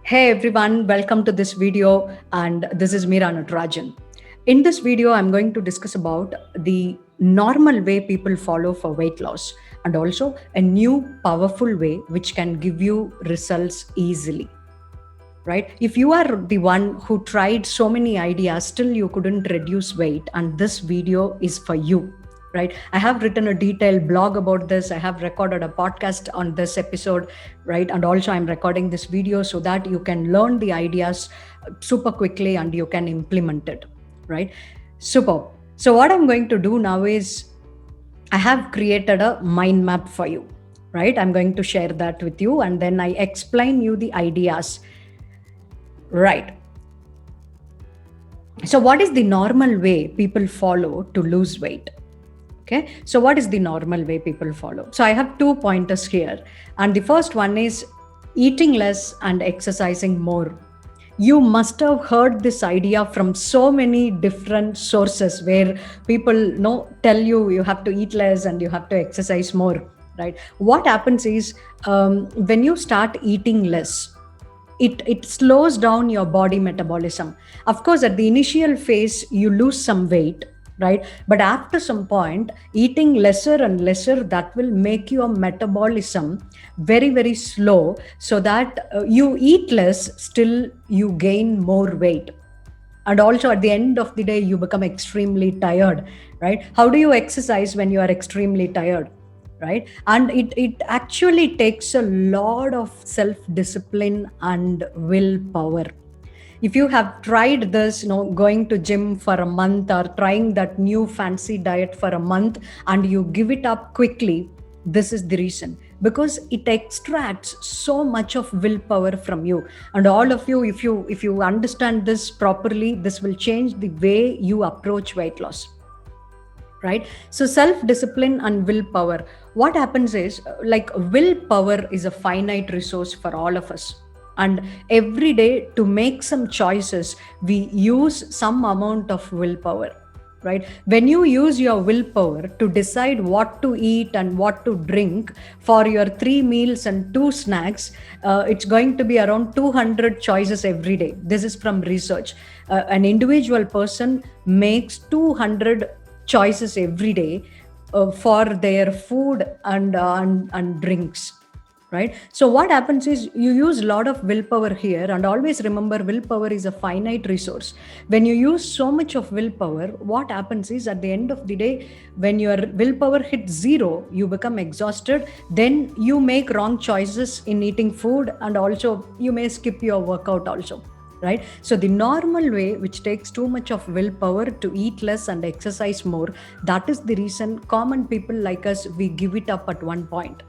Hey everyone, welcome to this video, and this is Meera Natarajan. In this video, I'm going to discuss about the normal way people follow for weight loss and also a new powerful way which can give you results easily. Right? If you are the one who tried so many ideas, still you couldn't reduce weight, and this video is for you. Right? I have written a detailed blog about this. I have recorded a podcast on this episode, right? And also I'm recording this video so that you can learn the ideas super quickly and you can implement it, right? Super. So what I'm going to do now is I have created a mind map for you, right? I'm going to share that with you and then I explain you the ideas. Right. So, what is the normal way people follow to lose weight? Okay. So, what is the normal way people follow? So, I have two pointers here. And the first one is eating less and exercising more. You must have heard this idea from so many different sources where people tell you have to eat less and you have to exercise more, right? What happens is when you start eating less, it slows down your body metabolism. Of course, at the initial phase you lose some weight, right? But after some point, eating lesser and lesser, that will make your metabolism very very slow, so that you eat less, still you gain more weight. And also at the end of the day you become extremely tired, right? How do you exercise when you are extremely tired, right? And it actually takes a lot of self discipline and willpower. If you have tried this, going to gym for a month or trying that new fancy diet for a month and you give it up quickly, this is the reason, because it extracts so much of willpower from you. And all of you, if you understand this properly, this will change the way you approach weight loss, right? So self discipline and willpower, what happens is, like, willpower is a finite resource for all of us, and every day to make some choices we use some amount of willpower, right? When you use your willpower to decide what to eat and what to drink for your 3 meals and 2 snacks, it's going to be around 200 choices every day. This is from research. An individual person makes 200 choices every day for their food and drinks, right? So what happens is you use a lot of willpower here, and always remember, willpower is a finite resource. When you use so much of willpower, what happens is at the end of the day, when your willpower hits zero, you become exhausted, then you make wrong choices in eating food, and also you may skip your workout also, right? So the normal way, which takes too much of willpower, to eat less and exercise more, that is the reason common people like us, we give it up at one point.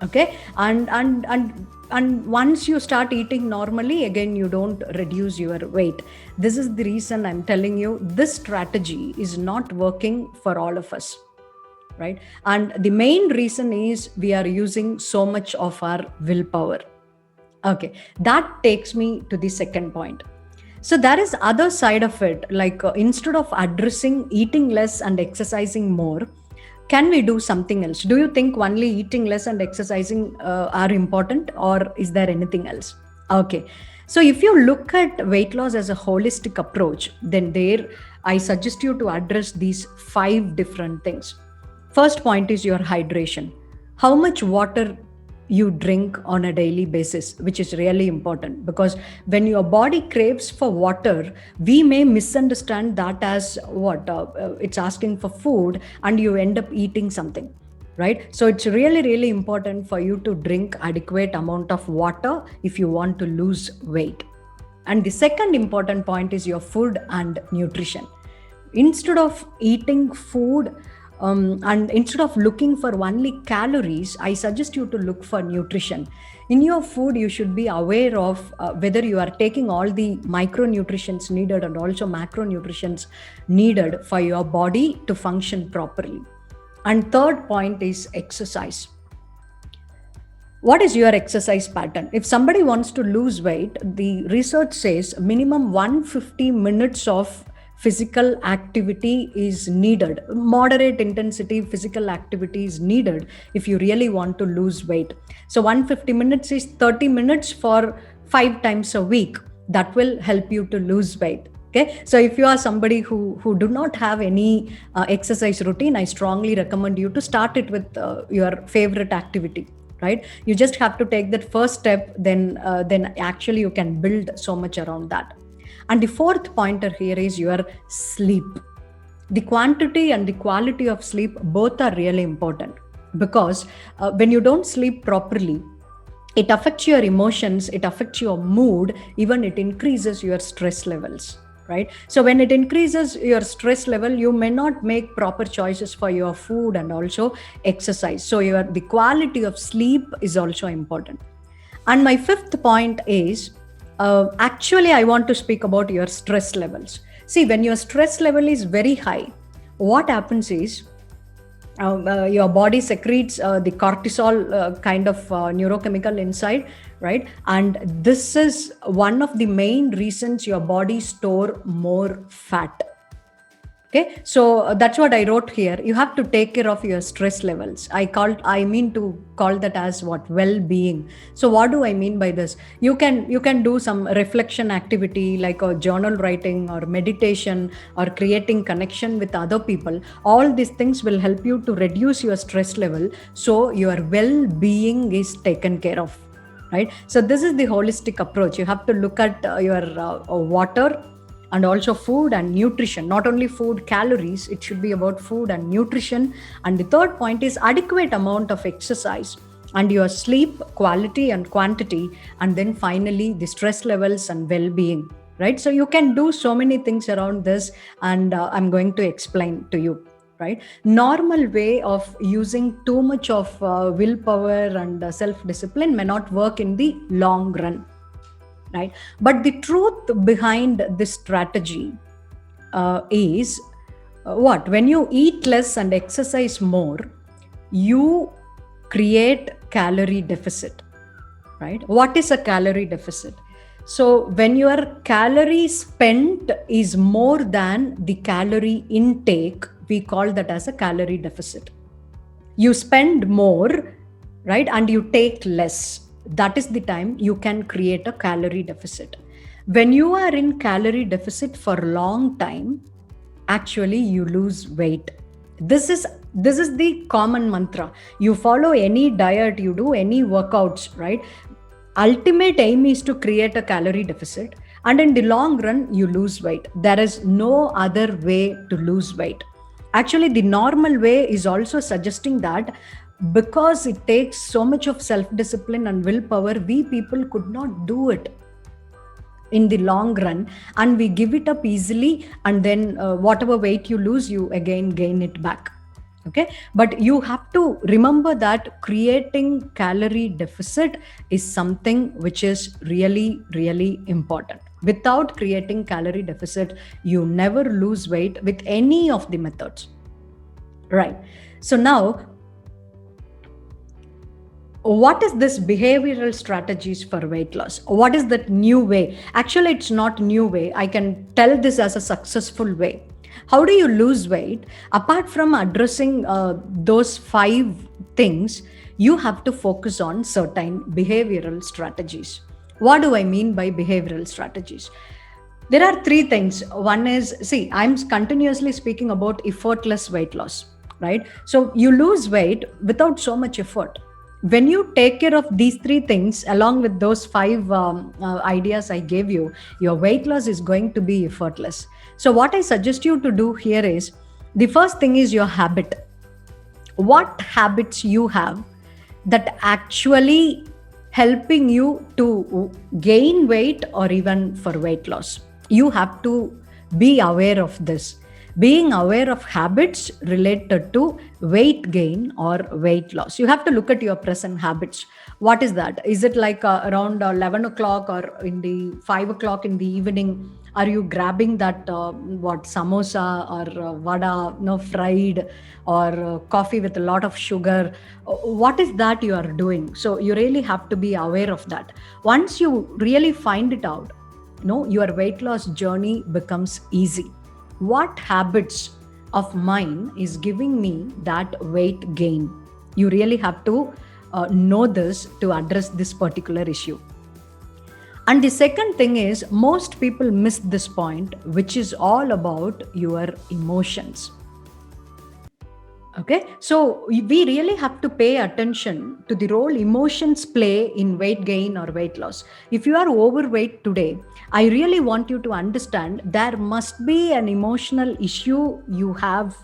Okay. And once you start eating normally, again you don't reduce your weight. This is the reason I'm telling you this strategy is not working for all of us, right? And the main reason is we are using so much of our willpower. Okay, that takes me to the second point. So there is other side of it, like instead of addressing eating less and exercising more, can we do something else? Do you think only eating less and exercising are important, or is there anything else? Okay, so if you look at weight loss as a holistic approach, then there I suggest you to address these 5 different things. First point is your hydration. How much water you drink on a daily basis, which is really important, because when your body craves for water, we may misunderstand that as what it's asking for food, and you end up eating something, right? So it's really really important for you to drink adequate amount of water if you want to lose weight. And the second important point is your food and nutrition. Instead of eating food, and instead of looking for only calories, I suggest you to look for nutrition. In your food, you should be aware of whether you are taking all the micronutrients needed and also macronutrients needed for your body to function properly. And third point is exercise. What is your exercise pattern? If somebody wants to lose weight, the research says minimum 150 minutes of physical activity is needed. Moderate intensity physical activity is needed if you really want to lose weight. So 150 minutes is 30 minutes for 5 times a week. That will help you to lose weight. Okay, so if you are somebody who do not have any exercise routine, I strongly recommend you to start it with your favorite activity. Right, you just have to take that first step, then actually you can build so much around that. And the fourth pointer here is your sleep. The quantity and the quality of sleep both are really important, because when you don't sleep properly, it affects your emotions, it affects your mood, even it increases your stress levels. Right, so when it increases your stress level, you may not make proper choices for your food and also exercise. So the quality of sleep is also important. And my fifth point is, actually I want to speak about your stress levels. See, when your stress level is very high, what happens is, your body secretes the cortisol kind of neurochemical inside, right? And this is one of the main reasons your body store more fat. Okay, so that's what I wrote here. You have to take care of your stress levels. I mean to call that as what? Well-being. So what do I mean by this? You can do some reflection activity like a journal writing or meditation or creating connection with other people. All these things will help you to reduce your stress level, so your well-being is taken care of. Right. So this is the holistic approach. You have to look at your water, and also food and nutrition. Not only food calories, it should be about food and nutrition. And the third point is adequate amount of exercise, and your sleep quality and quantity, and then finally the stress levels and well-being. Right, so you can do so many things around this, and I'm going to explain to you. Right, normal way of using too much of willpower and self-discipline may not work in the long run. Right, but the truth behind this strategy is what? When you eat less and exercise more, you create calorie deficit. Right, what is a calorie deficit? So when your calorie spent is more than the calorie intake, we call that as a calorie deficit. You spend more, right, and you take less. That is the time you can create a calorie deficit. When you are in calorie deficit for a long time, actually you lose weight. This is the common mantra. You follow any diet, you do any workouts, right? Ultimate aim is to create a calorie deficit, and in the long run you lose weight. There is no other way to lose weight. Actually, the normal way is also suggesting that, because it takes so much of self-discipline and willpower, we people could not do it in the long run, and we give it up easily, and then whatever weight you lose, you again gain it back. Okay, but you have to remember that creating calorie deficit is something which is really, really important. Without creating calorie deficit, you never lose weight with any of the methods. Right, so now, what is this behavioral strategies for weight loss? What is that new way? Actually, it's not new way. I can tell this as a successful way. How do you lose weight? Apart from addressing those 5 things, you have to focus on certain behavioral strategies. What do I mean by behavioral strategies? There are 3 things. One is, see, I'm continuously speaking about effortless weight loss, right? So you lose weight without so much effort. When you take care of these 3 things along with those 5 ideas I gave you, your weight loss is going to be effortless. So what I suggest you to do here is, the first thing is your habit. What habits you have that actually helping you to gain weight or even for weight loss? You have to be aware of this. Being aware of habits related to weight gain or weight loss. You have to look at your present habits. What is that? Is it like around 11 o'clock or in the 5 o'clock in the evening? Are you grabbing that samosa or vada, fried, or coffee with a lot of sugar? What is that you are doing? So you really have to be aware of that. Once you really find it out, your weight loss journey becomes easy. What habits of mine is giving me that weight gain? You really have to know this to address this particular issue. And the second thing is, most people miss this point, which is all about your emotions. Okay, so we really have to pay attention to the role emotions play in weight gain or weight loss. If you are overweight today, I really want you to understand there must be an emotional issue you have,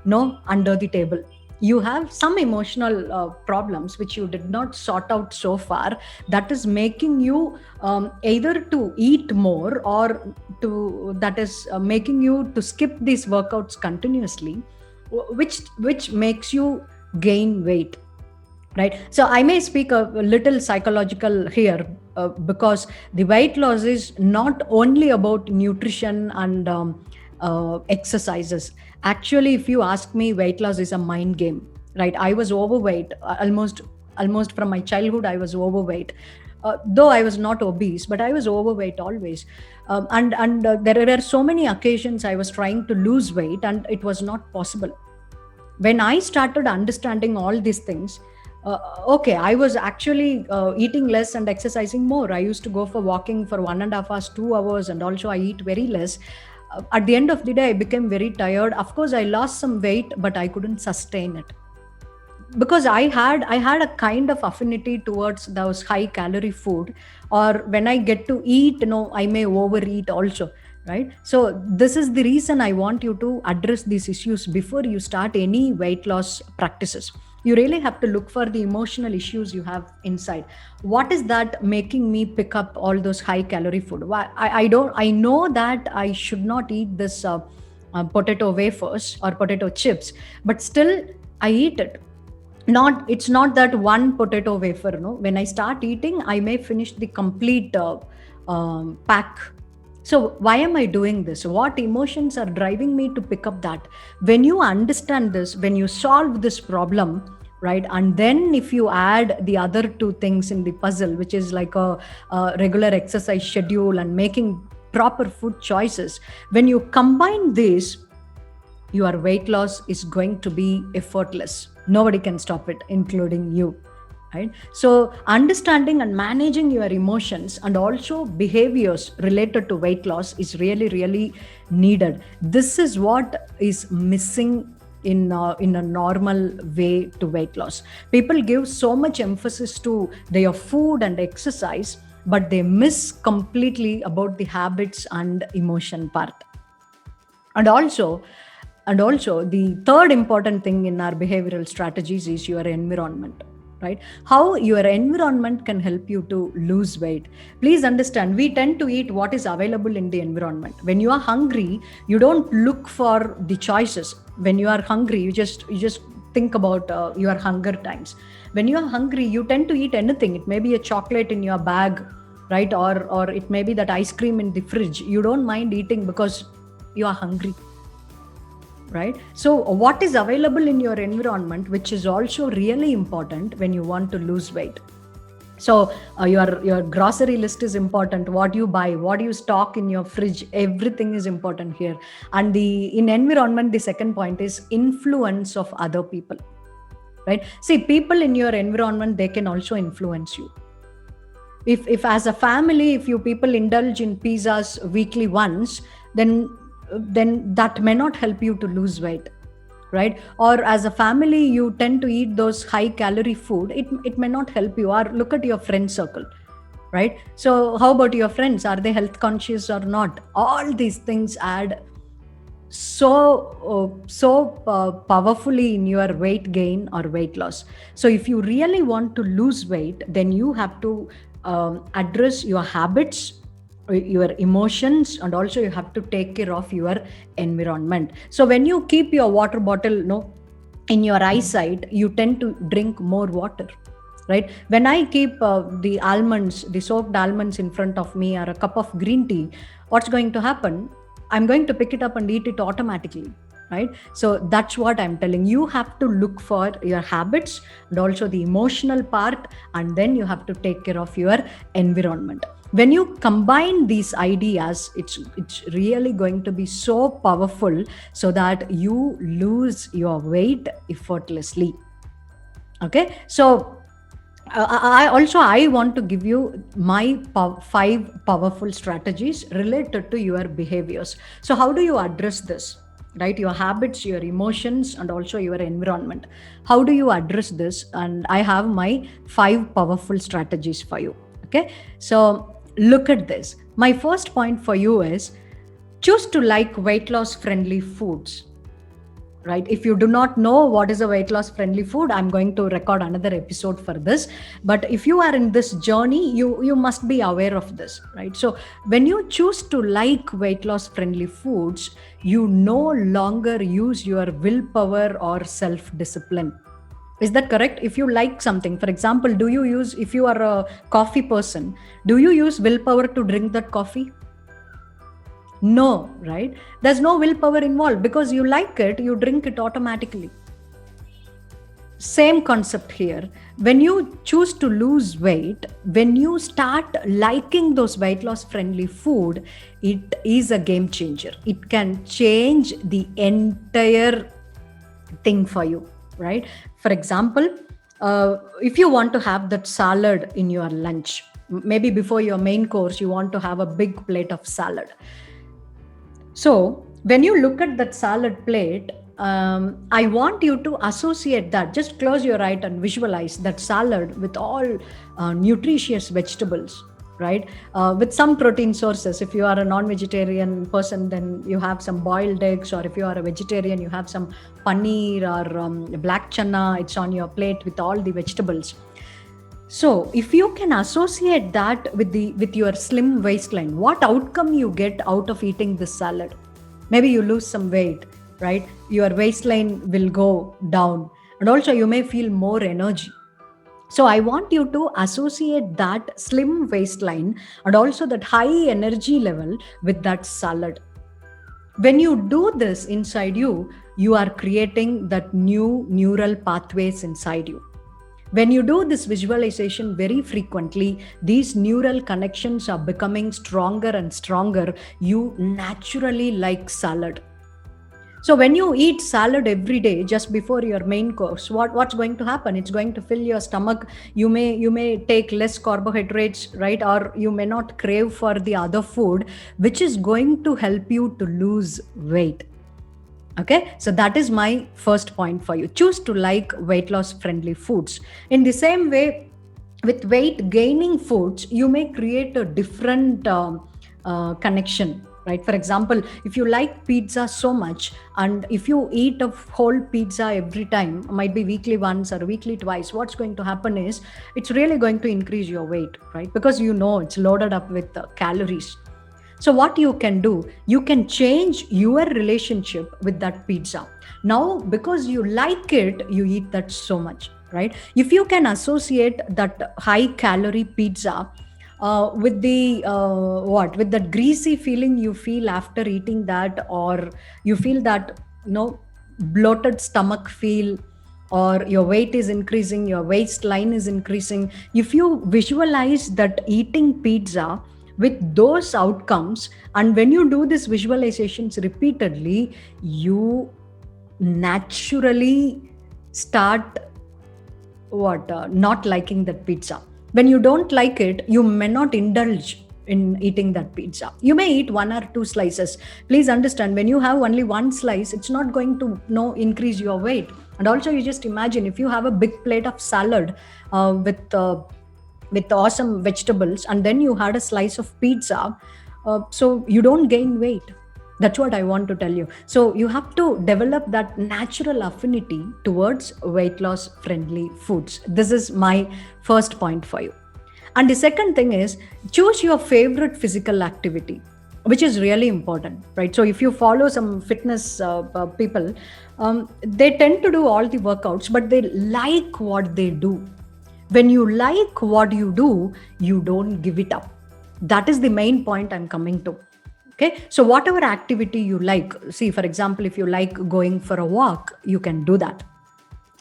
no, under the table. You have some emotional problems which you did not sort out so far, that is making you either to eat more, or to that is making you to skip these workouts continuously, which makes you gain weight, right? So I may speak a little psychological here, because the weight loss is not only about nutrition and exercises. Actually, if you ask me, weight loss is a mind game, right? I was overweight, almost from my childhood. I was overweight, though I was not obese, but I was overweight always. And there were so many occasions I was trying to lose weight and it was not possible. When I started understanding all these things, okay, I was actually eating less and exercising more. I used to go for walking for 1.5 hours, 2 hours, and also I eat very less. At the end of the day, I became very tired. Of course, I lost some weight, but I couldn't sustain it, because I had a kind of affinity towards those high calorie food, or when I get to eat, I may overeat also, right? So this is the reason I want you to address these issues before you start any weight loss practices. You really have to look for the emotional issues you have inside. What is that making me pick up all those high calorie food? Why I know that I should not eat this potato wafers or potato chips, but still I eat it. It's not that one potato wafer, no. When I start eating, I may finish the complete pack. So why am I doing this? What emotions are driving me to pick up that? When you understand this, when you solve this problem, right, and then if you add the other two things in the puzzle, which is like a regular exercise schedule and making proper food choices, when you combine this, your weight loss is going to be effortless. Nobody can stop it, including you, right? So understanding and managing your emotions and also behaviors related to weight loss is really, really needed. This is what is missing in a normal way to weight loss. People give so much emphasis to their food and exercise, but they miss completely about the habits and emotion part. And also, the third important thing in our behavioral strategies is your environment, right? How your environment can help you to lose weight. Please understand, we tend to eat what is available in the environment. When you are hungry, you don't look for the choices. When you are hungry, you just think about your hunger times. When you are hungry, you tend to eat anything. It may be a chocolate in your bag, right? Or it may be that ice cream in the fridge. You don't mind eating because you are hungry, right? So what is available in your environment, which is also really important when you want to lose weight. So your grocery list is important. What you buy, what you stock in your fridge, everything is important here. And in environment, the second point is influence of other people, right? See, people in your environment, they can also influence you. If as a family, if you people indulge in pizzas weekly once, then that may not help you to lose weight, right? Or as a family, you tend to eat those high calorie food, it may not help you. Or look at your friend circle, right? So how about your friends? Are they health conscious or not? All these things add so powerfully in your weight gain or weight loss. So if you really want to lose weight, then you have to address your habits, your emotions, and also you have to take care of your environment. So when you keep your water bottle in your eyesight, you tend to drink more water, right? When I keep the soaked almonds in front of me, or a cup of green tea, what's going to happen? I'm going to pick it up and eat it automatically, right? So that's what I'm telling you. Have to look for your habits and also the emotional part, and then you have to take care of your environment. When you combine these ideas, it's really going to be so powerful, so that you lose your weight effortlessly. Okay, so I want to give you my five powerful strategies related to your behaviors. So how do you address this, right? Your habits, your emotions, and also your environment. How do you address this? And I have my five powerful strategies for you. Okay, so look at this. My first point for you is choose to like weight loss friendly foods. Right, if you do not know what is a weight loss friendly food, I'm going to record another episode for this. But if you are in this journey, you must be aware of this, right? So when you choose to like weight loss friendly foods, you no longer use your willpower or self discipline. Is that correct? If you like something, for example, do you use, if you are a coffee person, do you use willpower to drink that coffee? No, right? There's no willpower involved because you like it, you drink it automatically. Same concept here. When you choose to lose weight, when you start liking those weight loss friendly food, it is a game changer. It can change the entire thing for you, right? For example, if you want to have that salad in your lunch, maybe before your main course, you want to have a big plate of salad. So when you look at that salad plate, I want you to associate that. Just close your eye and visualize that salad with all nutritious vegetables, right? With some protein sources. If you are a non-vegetarian person, then you have some boiled eggs, or if you are a vegetarian, you have some paneer or black chana. It's on your plate with all the vegetables. So if you can associate that with your slim waistline, what outcome you get out of eating this salad? Maybe you lose some weight, right? Your waistline will go down, and also you may feel more energy. So I want you to associate that slim waistline and also that high energy level with that salad. When you do this inside you, you are creating that new neural pathways inside you. When you do this visualization very frequently, these neural connections are becoming stronger and stronger. You naturally like salad. So when you eat salad every day just before your main course, what's going to happen? It's going to fill your stomach. You may take less carbohydrates, right? Or you may not crave for the other food, which is going to help you to lose weight. Okay, so that is my first point for you. Choose to like weight loss friendly foods. In the same way, with weight gaining foods, you may create a different connection, right? For example, if you like pizza so much, and if you eat a whole pizza every time, might be weekly once or weekly twice, what's going to happen is it's really going to increase your weight, right? Because you know it's loaded up with calories. So what you can do, you can change your relationship with that pizza. Now, because you like it, you eat that so much, right? If you can associate that high calorie pizza with the with that greasy feeling you feel after eating that, or you feel that bloated stomach feel, or your weight is increasing, your waistline is increasing. If you visualize that eating pizza with those outcomes, and when you do these visualizations repeatedly, you naturally start not liking that pizza. When you don't like it, you may not indulge in eating that pizza. You may eat one or two slices. Please understand, when you have only one slice, it's not going to increase your weight. And also, you just imagine if you have a big plate of salad with awesome vegetables, and then you had a slice of pizza, so you don't gain weight. That's what I want to tell you. So you have to develop that natural affinity towards weight loss friendly foods. This is my first point for you. And the second thing is, choose your favorite physical activity, which is really important, right? So if you follow some fitness people, they tend to do all the workouts, but they like what they do. When you like what you do, you don't give it up. That is the main point I'm coming to. Okay, so whatever activity you like, see, for example, if you like going for a walk, you can do that,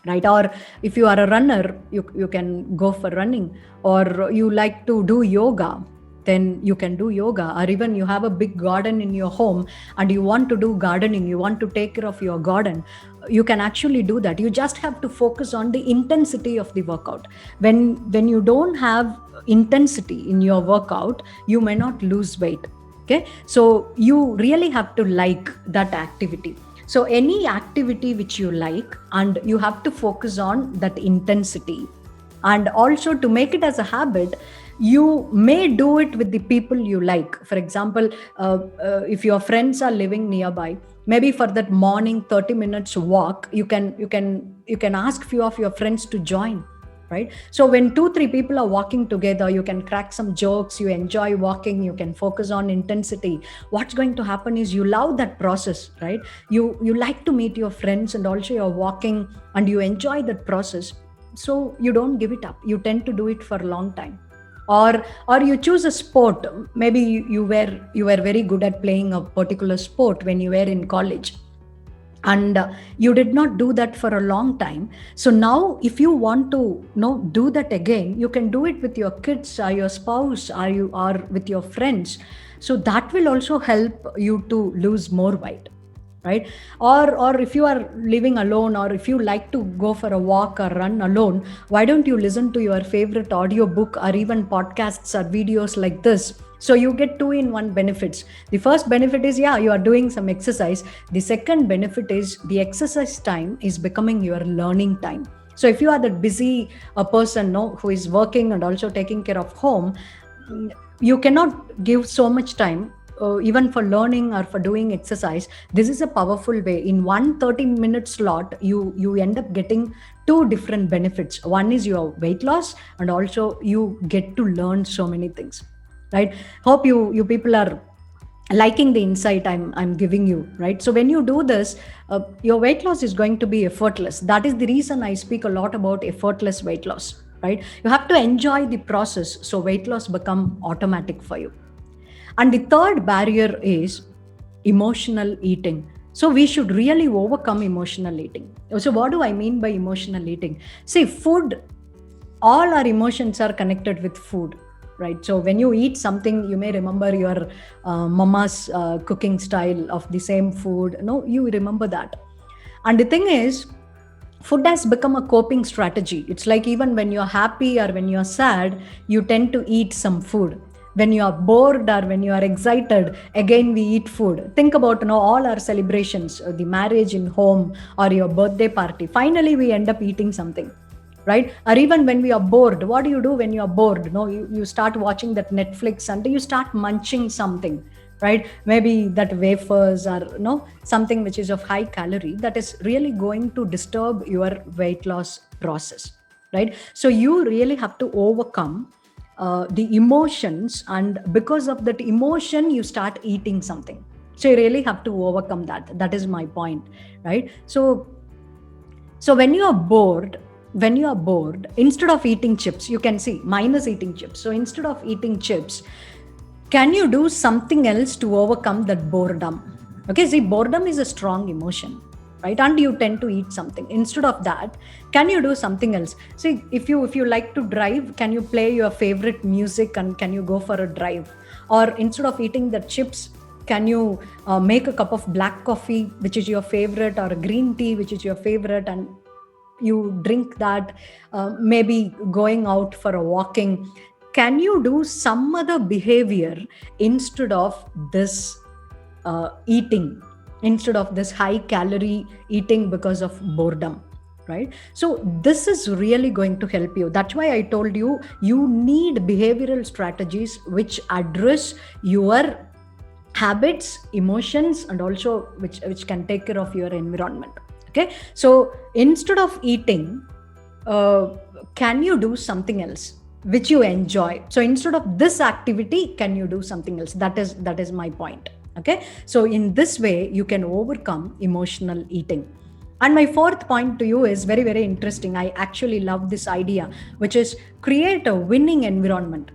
right? Or if you are a runner, you can go for running, or you like to do yoga. then you can do yoga. Or even you have a big garden in your home and you want to do gardening, you want to take care of your garden, you can actually do that. You just have to focus on the intensity of the workout. When you don't have intensity in your workout, you may not lose weight. Okay, so you really have to like that activity. So any activity which you like, and you have to focus on that intensity. And also, to make it as a habit, you may do it with the people you like. For example, if your friends are living nearby, maybe for that morning 30 minutes walk, you can ask few of your friends to join, right? So when 2 3 people are walking together, you can crack some jokes, you enjoy walking, you can focus on intensity. What's going to happen is you love that process, right? You like to meet your friends, and also you're walking and you enjoy that process. So you don't give it up, you tend to do it for a long time. Or you choose a sport. Maybe you were very good at playing a particular sport when you were in college, and you did not do that for a long time. So now if you want to do that again, you can do it with your kids or your spouse, or with your friends. So that will also help you to lose more weight, right? Or if you are living alone, or if you like to go for a walk or run alone, why don't you listen to your favorite audiobook or even podcasts or videos like this? So you get 2 in 1 benefits. The first benefit is, yeah, you are doing some exercise. The second benefit is the exercise time is becoming your learning time. So if you are that busy a person, who is working and also taking care of home, you cannot give so much time, even for learning or for doing exercise. This is a powerful way. In 1 30-minute slot, you end up getting 2 different benefits. One is your weight loss, and also you get to learn so many things, right? Hope you people are liking the insight I'm giving you, right? So when you do this, your weight loss is going to be effortless. That is the reason I speak a lot about effortless weight loss, right? You have to enjoy the process, so weight loss become automatic for you. And the third barrier is emotional eating. So we should really overcome emotional eating. So what do I mean by emotional eating? See, food, all our emotions are connected with food, right? So when you eat something, you may remember your mama's cooking style of the same food. You remember that. And the thing is, food has become a coping strategy. It's like, even when you're happy or when you're sad, you tend to eat some food. When you are bored or when you are excited, again we eat food. Think about all our celebrations, the marriage in home or your birthday party. Finally, we end up eating something, right? Or even when we are bored, what do you do when you are bored? You start watching that Netflix and you start munching something, right? Maybe that wafers or something which is of high calorie, that is really going to disturb your weight loss process, right? So you really have to overcome the emotions, and because of that emotion, you start eating something. So you really have to overcome that. That is my point, right? So when you are bored, instead of eating chips, you can see minus eating chips. So instead of eating chips, can you do something else to overcome that boredom? Okay, see, boredom is a strong emotion, right? And you tend to eat something. Instead of that, can you do something else? See, if you like to drive, can you play your favorite music and can you go for a drive? Or instead of eating the chips, can you make a cup of black coffee, which is your favorite, or a green tea, which is your favorite, and you drink that? Maybe going out for a walking. Can you do some other behavior instead of this eating, instead of this high calorie eating because of boredom, right? So this is really going to help you. That's why I told you, you need behavioral strategies which address your habits, emotions, and also which can take care of your environment. Okay, so instead of eating, can you do something else which you enjoy? So instead of this activity, can you do something else? That is my point. Okay, so in this way you can overcome emotional eating. And my fourth point to you is very, very interesting. I actually love this idea, which is create a winning environment.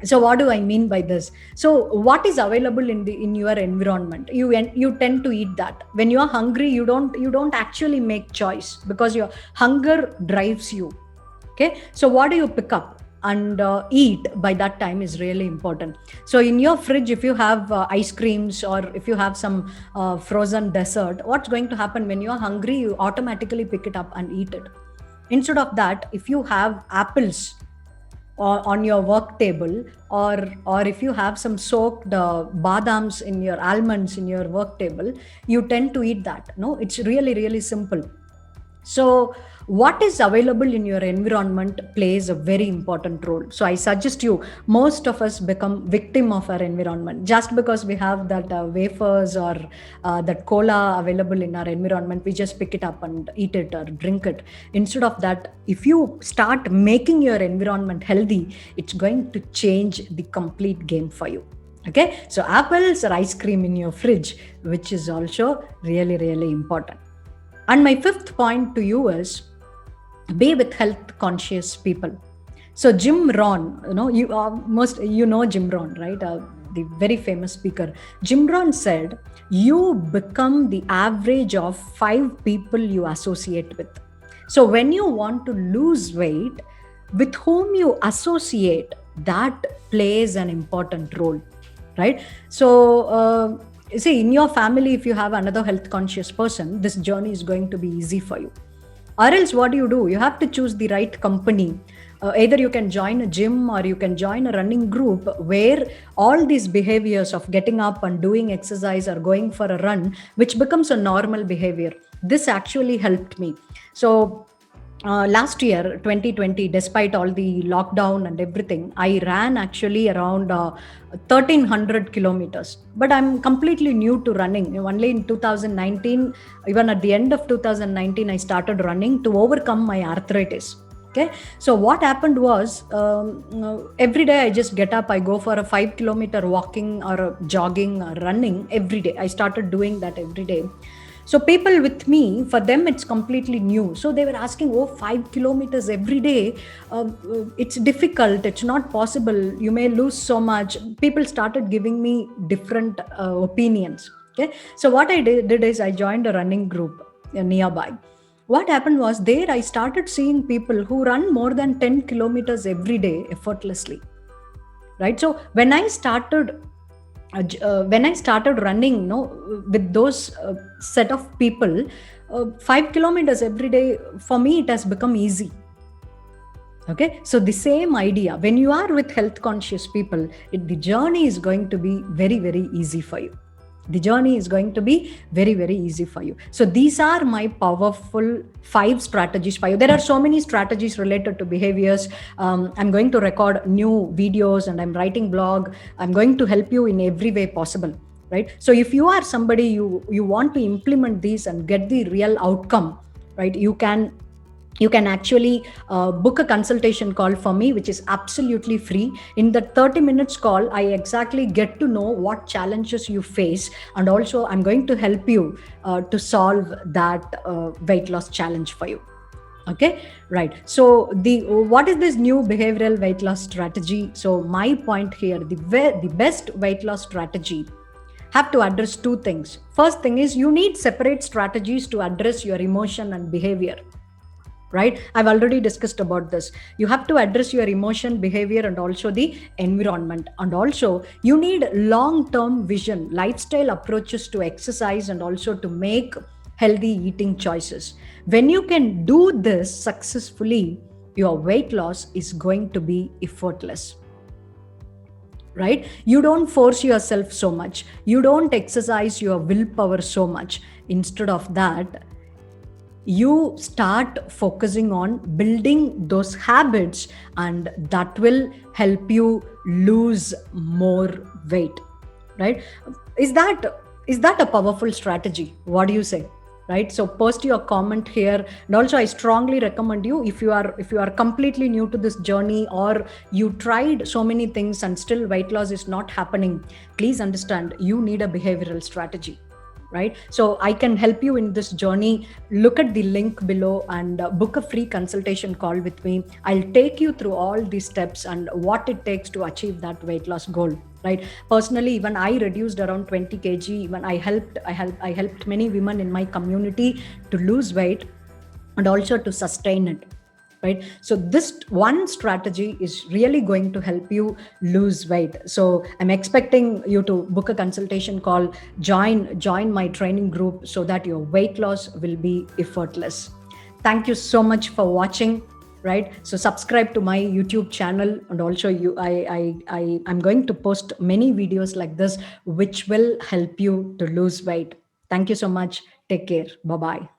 So what do I mean by this? So what is available in your environment, you tend to eat that. When you are hungry, you don't actually make choice, because your hunger drives you. Okay, so what do you pick up? and eat by that time is really important. So in your fridge, if you have ice creams or if you have some frozen dessert, what's going to happen when you're hungry? You automatically pick it up and eat it. Instead of that, if you have apples on your work table, or if you have some soaked badams in your almonds in your work table, you tend to eat that. No, it's really, really simple. So what is available in your environment plays a very important role. So I suggest you, most of us become victim of our environment just because we have that wafers or that cola available in our environment. We just pick it up and eat it or drink it. Instead of that, if you start making your environment healthy, it's going to change the complete game for you. Okay, so apples or ice cream in your fridge, which is also really, really important. And my fifth point to you is be with health conscious people. So Jim Rohn, you know Jim Rohn, right? The very famous speaker. Jim Rohn said, "You become the average of 5 people you associate with." So when you want to lose weight, with whom you associate, that plays an important role, right? So see, in your family, if you have another health conscious person, this journey is going to be easy for you. Or else what do? You have to choose the right company. Either you can join a gym or you can join a running group where all these behaviors of getting up and doing exercise or going for a run, which becomes a normal behavior. This actually helped me. So last year 2020, despite all the lockdown and everything, I ran actually around 1300 kilometers. But I'm completely new to running. Only in 2019, even at the end of 2019, I started running to overcome my arthritis. Okay, so what happened was, every day I just get up, I go for a 5-kilometer walking or a jogging or running every day. I started doing that every day. So people with me, for them, it's completely new. So they were asking, "Oh, 5 kilometers every day, it's difficult. It's not possible. You may lose so much." People started giving me different opinions. Okay. So what I did is I joined a running group nearby. What happened was, there I started seeing people who run more than 10 kilometers every day effortlessly. Right. So when I started running, with those set of people, 5 kilometers every day, for me, it has become easy. Okay, so the same idea, when you are with health conscious people, the journey is going to be very, very easy for you. The journey is going to be very, very easy for you. So these are my powerful 5 strategies for you. There are so many strategies related to behaviors. I'm going to record new videos and I'm writing blog. I'm going to help you in every way possible, right? So if you are somebody, you want to implement these and get the real outcome, right? You can actually book a consultation call for me, which is absolutely free. In the 30 minutes call, I exactly get to know what challenges you face, and also I'm going to help you to solve that weight loss challenge for you. Okay, right. So what is this new behavioral weight loss strategy? So my point here, the best weight loss strategy have to address 2 things. First thing is, you need separate strategies to address your emotion and behavior. Right? I've already discussed about this. You have to address your emotion, behavior, and also the environment. And also, you need long-term vision, lifestyle approaches to exercise, and also to make healthy eating choices. When you can do this successfully, your weight loss is going to be effortless. Right? You don't force yourself so much. You don't exercise your willpower so much. Instead of that, you start focusing on building those habits, and that will help you lose more weight. Right? Is that a powerful strategy? What do you say? Right? So post your comment here. And also, I strongly recommend you, if you are completely new to this journey, or you tried so many things and still weight loss is not happening, please understand, you need a behavioral strategy. Right? So I can help you in this journey. Look at the link below and book a free consultation call with me. I'll take you through all these steps and what it takes to achieve that weight loss goal. Right? Personally, even I reduced around 20 kg. Even I helped many women in my community to lose weight and also to sustain it. right? So this one strategy is really going to help you lose weight. So I'm expecting you to book a consultation call, join my training group, so that your weight loss will be effortless. Thank you so much for watching, right? So subscribe to my YouTube channel, and also I'm going to post many videos like this which will help you to lose weight. Thank you so much. Take care. Bye bye.